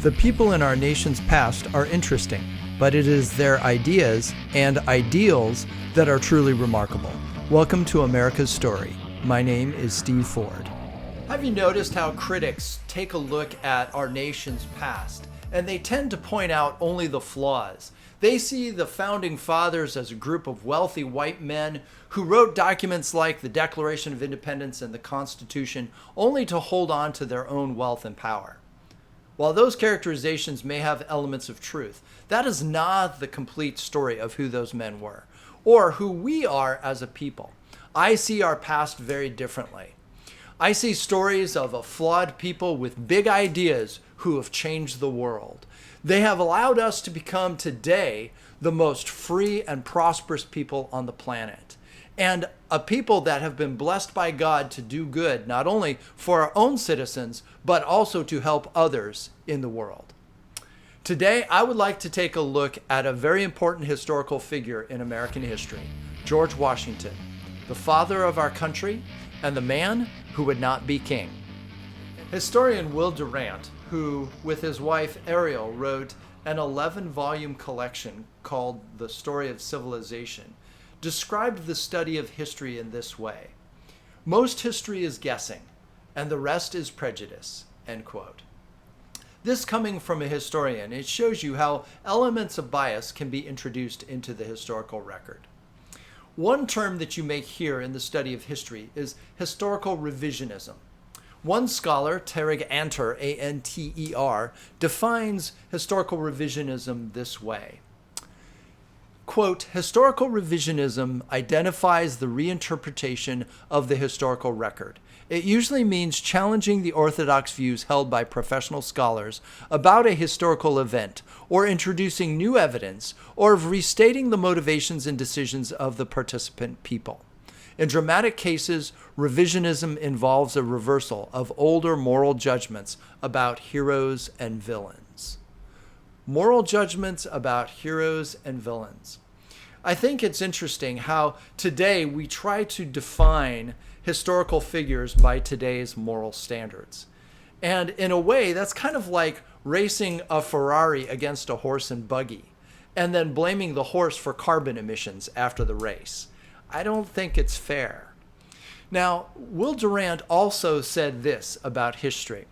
The people in our nation's past are interesting, but it is their ideas and ideals that are truly remarkable. Welcome to America's Story. My name is Steve Ford. Have you noticed how critics take a look at our nation's past and they tend to point out only the flaws? They see the Founding Fathers as a group of wealthy white men who wrote documents like the Declaration of Independence and the Constitution only to hold on to their own wealth and power. While those characterizations may have elements of truth, that is not the complete story of who those men were, or who we are as a people. I see our past very differently. I see stories of a flawed people with big ideas who have changed the world. They have allowed us to become today the most free and prosperous people on the planet, and a people that have been blessed by God to do good, not only for our own citizens, but also to help others in the world. Today, I would like to take a look at a very important historical figure in American history, George Washington, the father of our country and the man who would not be king. Historian Will Durant, who with his wife Ariel wrote an 11-volume collection called The Story of Civilization, described the study of history in this way: most history is guessing, and the rest is prejudice, end quote. This coming from a historian, it shows you how elements of bias can be introduced into the historical record. One term that you may hear in the study of history is historical revisionism. One scholar, Tarig Anter, A-N-T-E-R, defines historical revisionism this way. Quote, historical revisionism identifies the reinterpretation of the historical record. It usually means challenging the orthodox views held by professional scholars about a historical event, or introducing new evidence, or of restating the motivations and decisions of the participant people. In dramatic cases, revisionism involves a reversal of older moral judgments about heroes and villains. Moral judgments about heroes and villains. I think it's interesting how today we try to define historical figures by today's moral standards. And in a way, that's kind of like racing a Ferrari against a horse and buggy, and then blaming the horse for carbon emissions after the race. I don't think it's fair. Now, Will Durant also said this about history.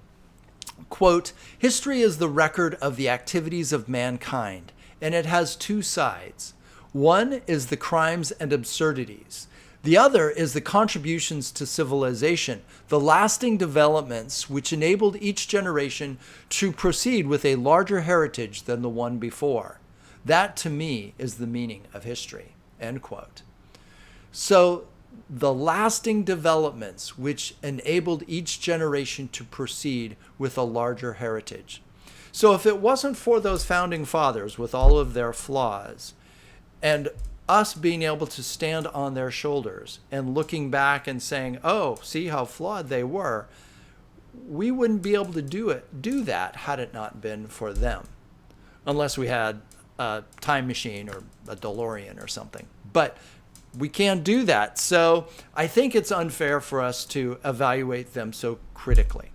Quote, history is the record of the activities of mankind, and it has two sides. One is the crimes and absurdities. The other is the contributions to civilization, the lasting developments which enabled each generation to proceed with a larger heritage than the one before. That, to me, is the meaning of history, end quote. So, the lasting developments which enabled each generation to proceed with a larger heritage. So if it wasn't for those founding fathers with all of their flaws, and us being able to stand on their shoulders and looking back and saying, oh, see how flawed they were, we wouldn't be able to do that had it not been for them, unless we had a time machine or a DeLorean or something. But we can't do that. So I think it's unfair for us to evaluate them so critically.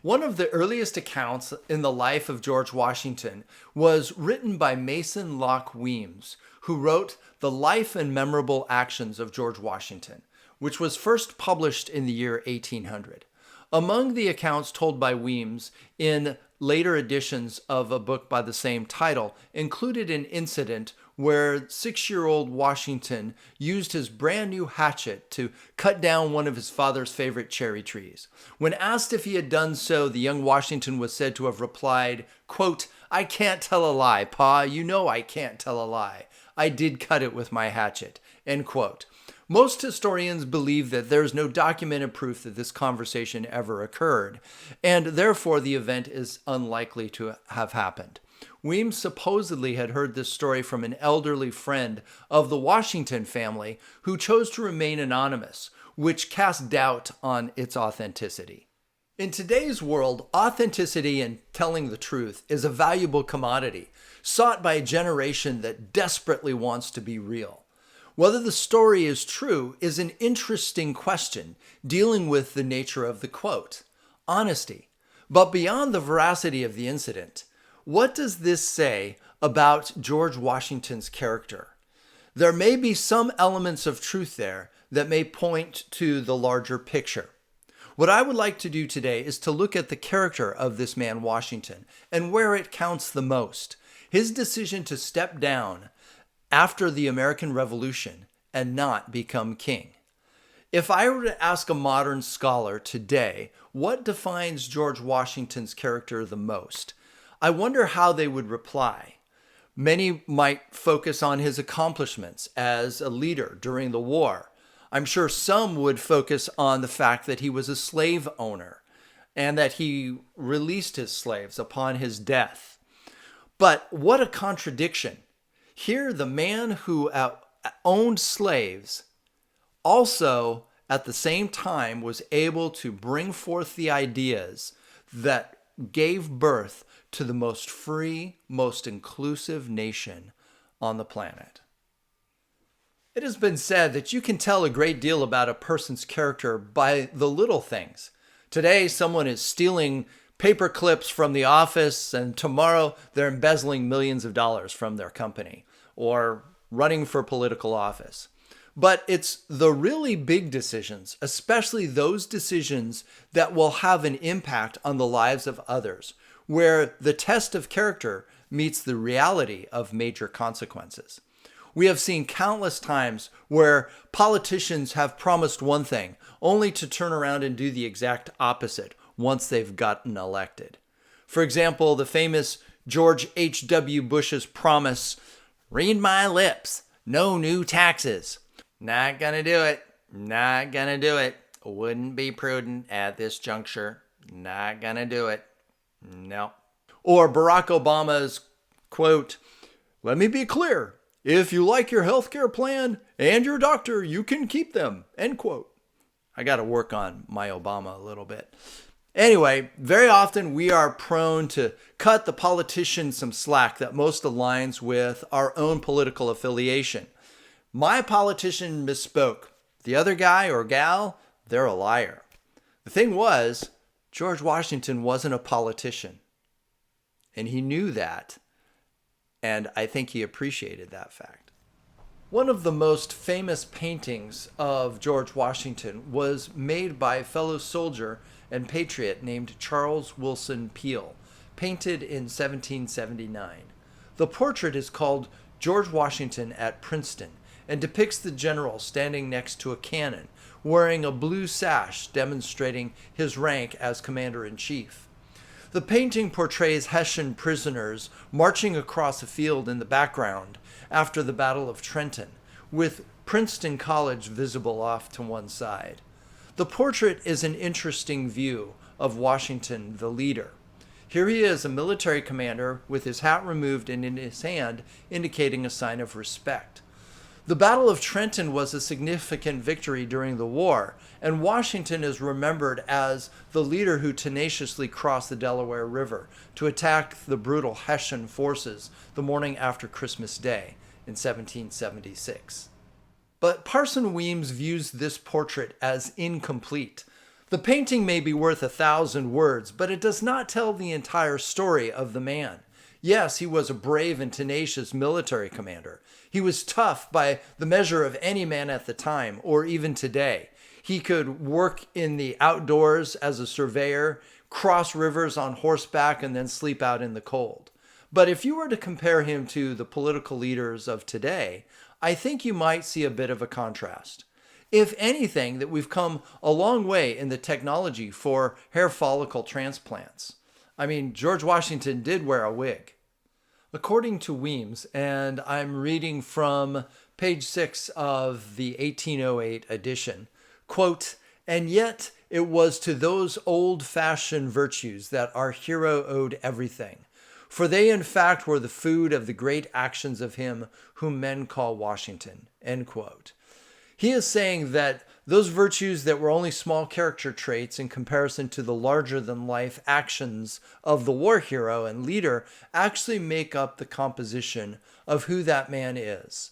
One of the earliest accounts in the life of George Washington was written by Mason Locke Weems, who wrote The Life and Memorable Actions of George Washington, which was first published in the year 1800. Among the accounts told by Weems in later editions of a book by the same title included an incident where 6-year-old Washington used his brand new hatchet to cut down one of his father's favorite cherry trees. When asked if he had done so, the young Washington was said to have replied, quote, I can't tell a lie, Pa, you know I can't tell a lie. I did cut it with my hatchet, end quote. Most historians believe that there is no documented proof that this conversation ever occurred, and therefore the event is unlikely to have happened. Weems supposedly had heard this story from an elderly friend of the Washington family who chose to remain anonymous, which cast doubt on its authenticity. In today's world, authenticity and telling the truth is a valuable commodity, sought by a generation that desperately wants to be real. Whether the story is true is an interesting question, dealing with the nature of the quote, honesty. But beyond the veracity of the incident, What does this say about George Washington's character? There may be some elements of truth there that may point to the larger picture. What I would like to do today is to look at the character of this man, Washington, and where it counts the most. His decision to step down after the American Revolution and not become king. If I were to ask a modern scholar today, what defines George Washington's character the most? I wonder how they would reply. Many might focus on his accomplishments as a leader during the war. I'm sure some would focus on the fact that he was a slave owner and that he released his slaves upon his death. But what a contradiction. Here, the man who owned slaves also at the same time was able to bring forth the ideas that gave birth to the most free, most inclusive nation on the planet. It has been said that you can tell a great deal about a person's character by the little things. Today, someone is stealing paper clips from the office, and tomorrow they're embezzling millions of dollars from their company or running for political office. But it's the really big decisions, especially those decisions that will have an impact on the lives of others, where the test of character meets the reality of major consequences. We have seen countless times where politicians have promised one thing, only to turn around and do the exact opposite once they've gotten elected. For example, the famous George H.W. Bush's promise, "Read my lips, no new taxes." Not gonna do it. Not gonna do it. Wouldn't be prudent at this juncture. Not gonna do it. No. Or Barack Obama's quote, "Let me be clear. If you like your healthcare plan and your doctor, you can keep them." End quote. I got to work on my Obama a little bit. Anyway, very often we are prone to cut the politician some slack that most aligns with our own political affiliation. My politician misspoke. The other guy or gal, they're a liar. The thing was, George Washington wasn't a politician. And he knew that. And I think he appreciated that fact. One of the most famous paintings of George Washington was made by a fellow soldier and patriot named Charles Willson Peale, painted in 1779. The portrait is called George Washington at Princeton and depicts the general standing next to a cannon, wearing a blue sash demonstrating his rank as commander-in-chief. The painting portrays Hessian prisoners marching across a field in the background after the Battle of Trenton, with Princeton College visible off to one side. The portrait is an interesting view of Washington, the leader. Here he is, a military commander, with his hat removed and in his hand, indicating a sign of respect. The Battle of Trenton was a significant victory during the war, and Washington is remembered as the leader who tenaciously crossed the Delaware River to attack the brutal Hessian forces the morning after Christmas Day in 1776. But Parson Weems views this portrait as incomplete. The painting may be worth 1,000 words, but it does not tell the entire story of the man. Yes, he was a brave and tenacious military commander. He was tough by the measure of any man at the time, or even today. He could work in the outdoors as a surveyor, cross rivers on horseback, and then sleep out in the cold. But if you were to compare him to the political leaders of today, I think you might see a bit of a contrast. If anything, that we've come a long way in the technology for hair follicle transplants. I mean, George Washington did wear a wig. According to Weems, and I'm reading from page 6 of the 1808 edition, quote, "And yet it was to those old-fashioned virtues that our hero owed everything, for they in fact were the food of the great actions of him whom men call Washington." End quote. He is saying that those virtues that were only small character traits in comparison to the larger-than-life actions of the war hero and leader actually make up the composition of who that man is.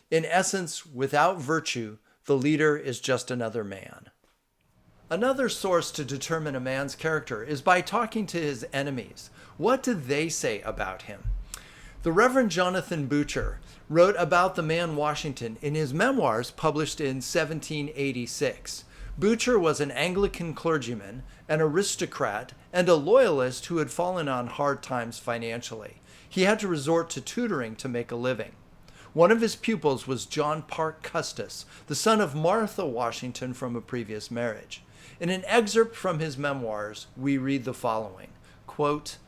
In essence, without virtue, the leader is just another man. Another source to determine a man's character is by talking to his enemies. What do they say about him? The Reverend Jonathan Boucher wrote about the man Washington in his memoirs published in 1786. Boucher was an Anglican clergyman, an aristocrat, and a loyalist who had fallen on hard times financially. He had to resort to tutoring to make a living. One of his pupils was John Parke Custis, the son of Martha Washington from a previous marriage. In an excerpt from his memoirs, we read the following, quote,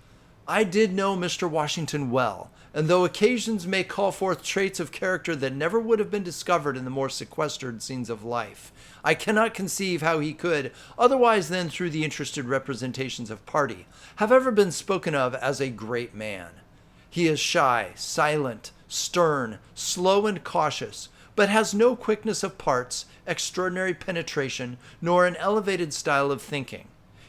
"I did know Mr. Washington well, and though occasions may call forth traits of character that never would have been discovered in the more sequestered scenes of life, I cannot conceive how he could, otherwise than through the interested representations of party, have ever been spoken of as a great man. He is shy, silent, stern, slow and cautious, but has no quickness of parts, extraordinary penetration, nor an elevated style of thinking.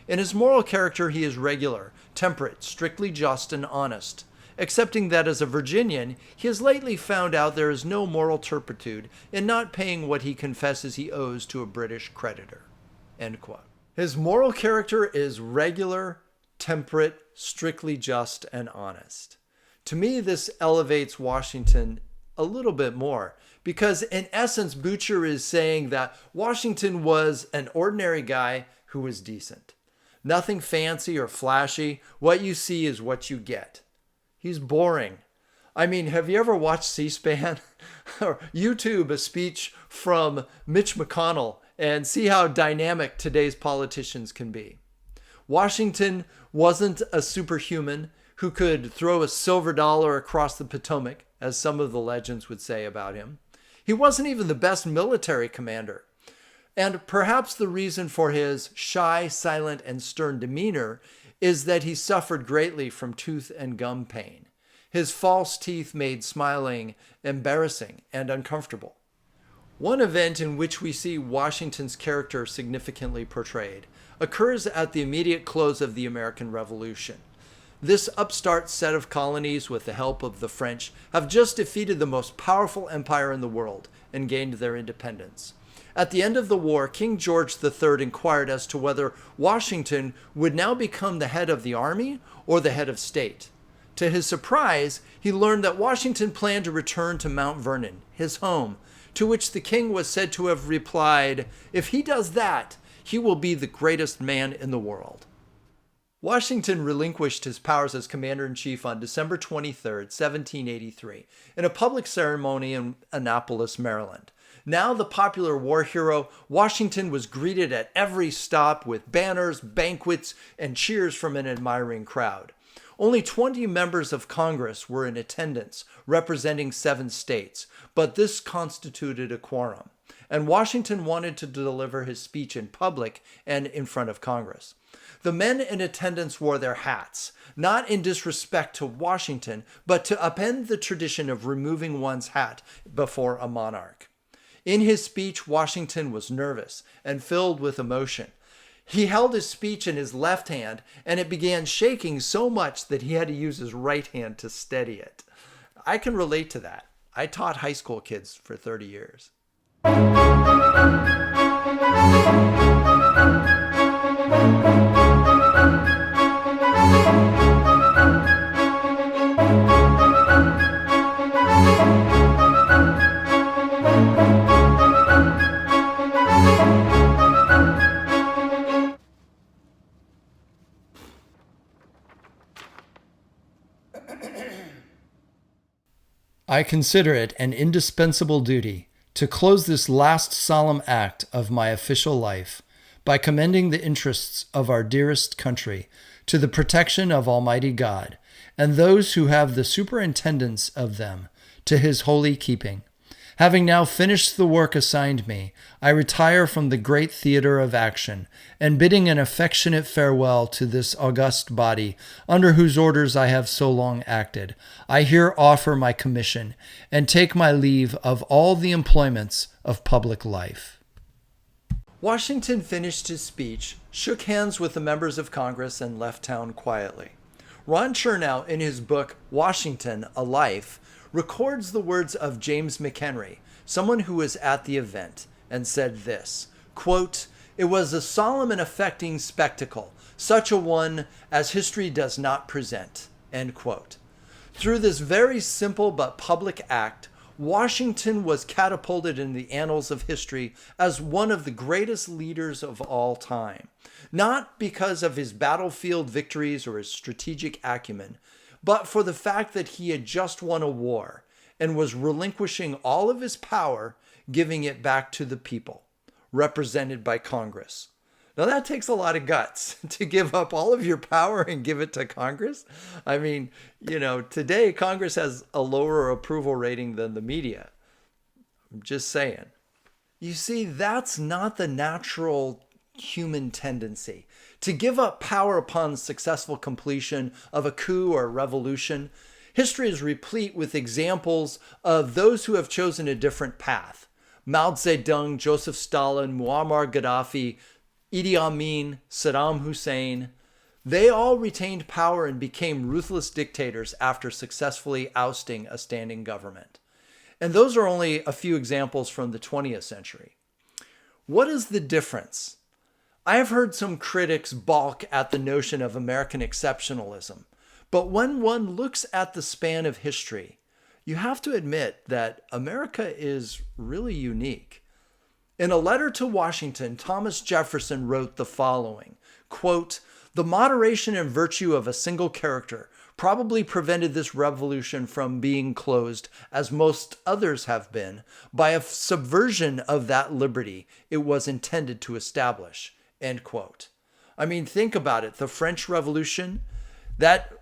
In his moral character he is regular, temperate, strictly just, and honest. Excepting that as a Virginian, he has lately found out there is no moral turpitude in not paying what he confesses he owes to a British creditor." End quote. His moral character is regular, temperate, strictly just, and honest. To me, this elevates Washington a little bit more because in essence, Boucher is saying that Washington was an ordinary guy who was decent. Nothing fancy or flashy. What you see is what you get. He's boring. I mean, have you ever watched C-SPAN or YouTube a speech from Mitch McConnell and see how dynamic today's politicians can be? Washington wasn't a superhuman who could throw a silver dollar across the Potomac, as some of the legends would say about him. He wasn't even the best military commander. And perhaps the reason for his shy, silent, and stern demeanor is that he suffered greatly from tooth and gum pain. His false teeth made smiling embarrassing and uncomfortable. One event in which we see Washington's character significantly portrayed occurs at the immediate close of the American Revolution. This upstart set of colonies, with the help of the French, have just defeated the most powerful empire in the world and gained their independence. At the end of the war, King George III inquired as to whether Washington would now become the head of the army or the head of state. To his surprise, he learned that Washington planned to return to Mount Vernon, his home, to which the king was said to have replied, "If he does that, he will be the greatest man in the world." Washington relinquished his powers as commander-in-chief on December 23, 1783, in a public ceremony in Annapolis, Maryland. Now the popular war hero, Washington was greeted at every stop with banners, banquets, and cheers from an admiring crowd. Only 20 members of Congress were in attendance, representing 7 states, but this constituted a quorum, and Washington wanted to deliver his speech in public and in front of Congress. The men in attendance wore their hats, not in disrespect to Washington, but to upend the tradition of removing one's hat before a monarch. In his speech, Washington was nervous and filled with emotion. He held his speech in his left hand, and it began shaking so much that he had to use his right hand to steady it. I can relate to that. I taught high school kids for 30 years. I consider it an indispensable duty to close this last solemn act of my official life by commending the interests of our dearest country to the protection of Almighty God and those who have the superintendence of them to His holy keeping. Having now finished the work assigned me, I retire from the great theater of action, and bidding an affectionate farewell to this august body, under whose orders I have so long acted, I here offer my commission, and take my leave of all the employments of public life. Washington finished his speech, shook hands with the members of Congress, and left town quietly. Ron Chernow, in his book Washington, A Life, records the words of James McHenry, someone who was at the event, and said this, quote, It was a solemn and affecting spectacle, such a one as history does not present." End quote. Through this very simple but public act, Washington was catapulted in the annals of history as one of the greatest leaders of all time. Not because of his battlefield victories or his strategic acumen, but for the fact that he had just won a war and was relinquishing all of his power, giving it back to the people, represented by Congress. Now that takes a lot of guts to give up all of your power and give it to Congress. I mean, today Congress has a lower approval rating than the media. I'm just saying. You see, that's not the natural human tendency. To give up power upon successful completion of a coup or a revolution. History is replete with examples of those who have chosen a different path. Mao Zedong, Joseph Stalin, Muammar Gaddafi, Idi Amin, Saddam Hussein, they all retained power and became ruthless dictators after successfully ousting a standing government. And those are only a few examples from the 20th century. What is the difference? I have heard some critics balk at the notion of American exceptionalism, but when one looks at the span of history, you have to admit that America is really unique. In a letter to Washington, Thomas Jefferson wrote the following, quote, "The moderation and virtue of a single character probably prevented this revolution from being closed, as most others have been, by a subversion of that liberty it was intended to establish." End quote. I mean, think about it. The French Revolution, that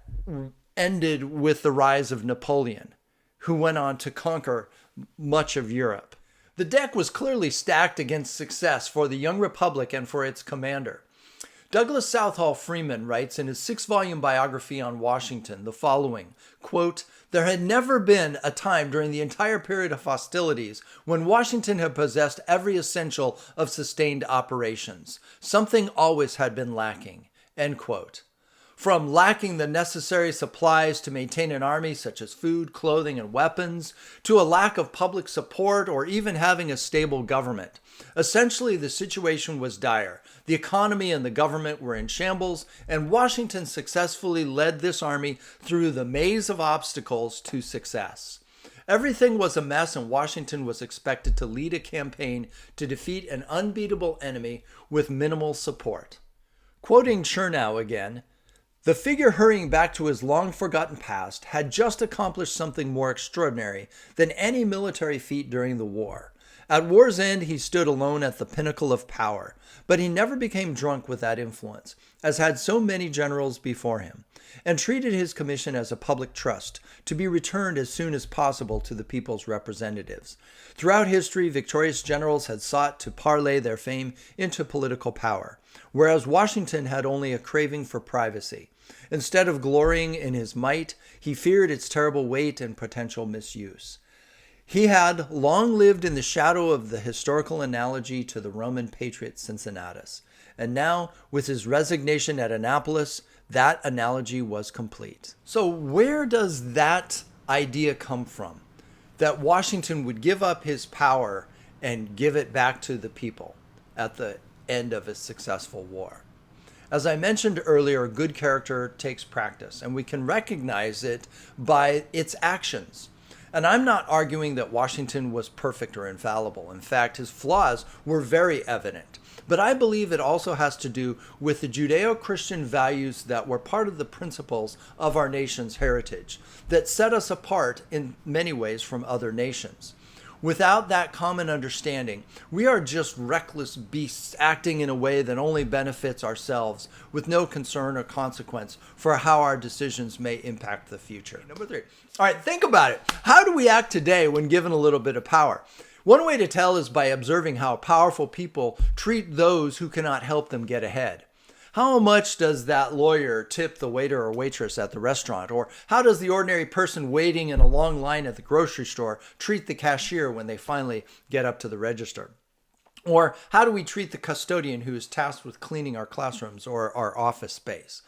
ended with the rise of Napoleon, who went on to conquer much of Europe. The deck was clearly stacked against success for the young republic and for its commander. Douglas Southall Freeman writes in his 6-volume biography on Washington the following, quote, "There had never been a time during the entire period of hostilities when Washington had possessed every essential of sustained operations. Something always had been lacking." End quote. From lacking the necessary supplies to maintain an army, such as food, clothing, and weapons, to a lack of public support or even having a stable government. Essentially, the situation was dire. The economy and the government were in shambles, and Washington successfully led this army through the maze of obstacles to success. Everything was a mess, and Washington was expected to lead a campaign to defeat an unbeatable enemy with minimal support. Quoting Chernow again, "The figure hurrying back to his long-forgotten past had just accomplished something more extraordinary than any military feat during the war. At war's end, he stood alone at the pinnacle of power, but he never became drunk with that influence, as had so many generals before him, and treated his commission as a public trust, to be returned as soon as possible to the people's representatives. Throughout history, victorious generals had sought to parlay their fame into political power, whereas Washington had only a craving for privacy. Instead of glorying in his might, he feared its terrible weight and potential misuse. He had long lived in the shadow of the historical analogy to the Roman patriot Cincinnatus, and now, with his resignation at Annapolis, that analogy was complete." So where does that idea come from? That Washington would give up his power and give it back to the people at the end of a successful war. As I mentioned earlier, good character takes practice, and we can recognize it by its actions. And I'm not arguing that Washington was perfect or infallible. In fact, his flaws were very evident. But I believe it also has to do with the Judeo-Christian values that were part of the principles of our nation's heritage, that set us apart in many ways from other nations. Without that common understanding, we are just reckless beasts acting in a way that only benefits ourselves, with no concern or consequence for how our decisions may impact the future. Number 3. All right, think about it. How do we act today when given a little bit of power? One way to tell is by observing how powerful people treat those who cannot help them get ahead. How much does that lawyer tip the waiter or waitress at the restaurant? Or how does the ordinary person waiting in a long line at the grocery store treat the cashier when they finally get up to the register? Or how do we treat the custodian who is tasked with cleaning our classrooms or our office space?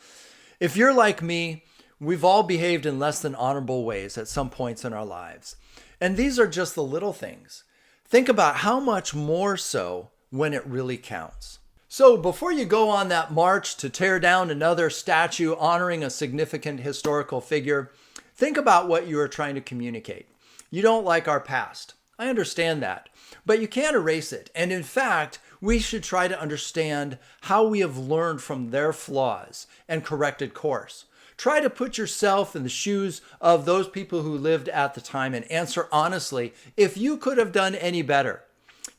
If you're like me, we've all behaved in less than honorable ways at some points in our lives. And these are just the little things. Think about how much more so when it really counts. So before you go on that march to tear down another statue honoring a significant historical figure, think about what you are trying to communicate. You don't like our past. I understand that, but you can't erase it. And in fact, we should try to understand how we have learned from their flaws and corrected course. Try to put yourself in the shoes of those people who lived at the time and answer honestly if you could have done any better,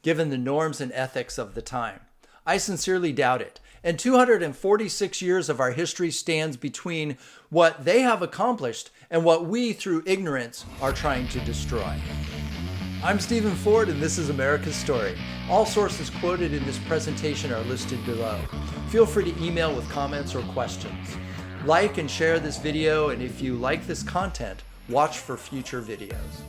given the norms and ethics of the time. I sincerely doubt it. And 246 years of our history stands between what they have accomplished and what we, through ignorance, are trying to destroy. I'm Stephen Ford, and this is America's Story. All sources quoted in this presentation are listed below. Feel free to email with comments or questions. Like and share this video, and if you like this content, watch for future videos.